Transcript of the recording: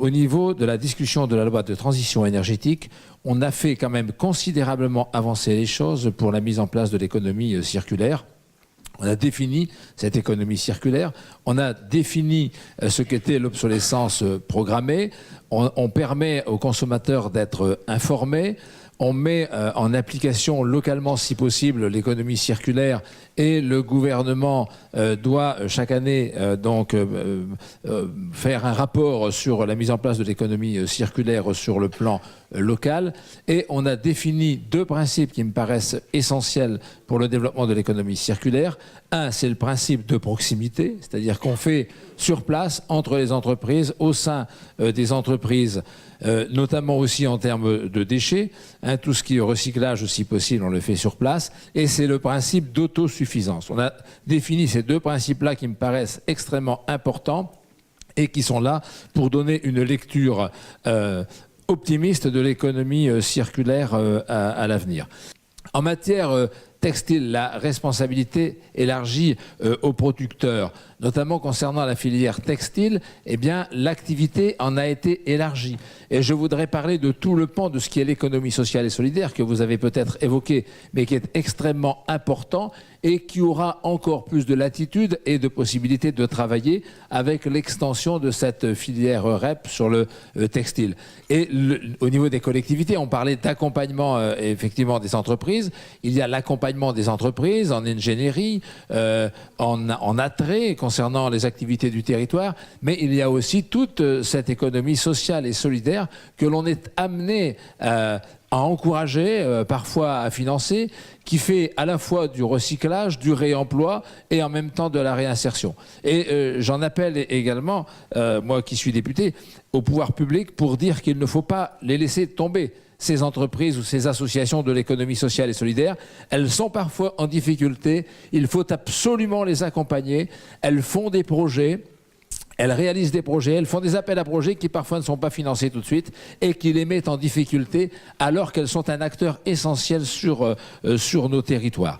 au niveau de la discussion de la loi de transition énergétique, on a fait quand même considérablement avancer les choses pour la mise en place de l'économie circulaire. On a défini cette économie circulaire, on a défini ce qu'était l'obsolescence programmée, on permet aux consommateurs d'être informés, on met en application localement, si possible, l'économie circulaire et le gouvernement doit chaque année faire un rapport sur la mise en place de l'économie circulaire sur le plan local. Et on a défini deux principes qui me paraissent essentiels pour le développement de l'économie circulaire. Un, c'est le principe de proximité, c'est-à-dire qu'on fait sur place, entre les entreprises, au sein des entreprises, notamment aussi en termes de déchets. Tout ce qui est recyclage, si possible, on le fait sur place. Et c'est le principe d'autosuffisance. On a défini ces deux principes-là qui me paraissent extrêmement importants et qui sont là pour donner une lecture optimiste de l'économie circulaire à l'avenir. En matière textile, la responsabilité élargie aux producteurs, notamment concernant la filière textile, eh bien, l'activité en a été élargie. Et je voudrais parler de tout le pan de ce qui est l'économie sociale et solidaire, que vous avez peut-être évoqué, mais qui est extrêmement important et qui aura encore plus de latitude et de possibilités de travailler avec l'extension de cette filière REP sur le textile. Et au niveau des collectivités, on parlait d'accompagnement effectivement des entreprises. Il y a l'accompagnement des entreprises en ingénierie, en attrait concernant les activités du territoire, mais il y a aussi toute cette économie sociale et solidaire que l'on est amené à encourager, parfois à financer, qui fait à la fois du recyclage, du réemploi et en même temps de la réinsertion. Et j'en appelle également, moi qui suis député, au pouvoir public pour dire qu'il ne faut pas les laisser tomber. Ces entreprises ou ces associations de l'économie sociale et solidaire, elles sont parfois en difficulté, il faut absolument les accompagner, elles font des projets, elles réalisent des projets, elles font des appels à projets qui parfois ne sont pas financés tout de suite et qui les mettent en difficulté alors qu'elles sont un acteur essentiel sur nos territoires.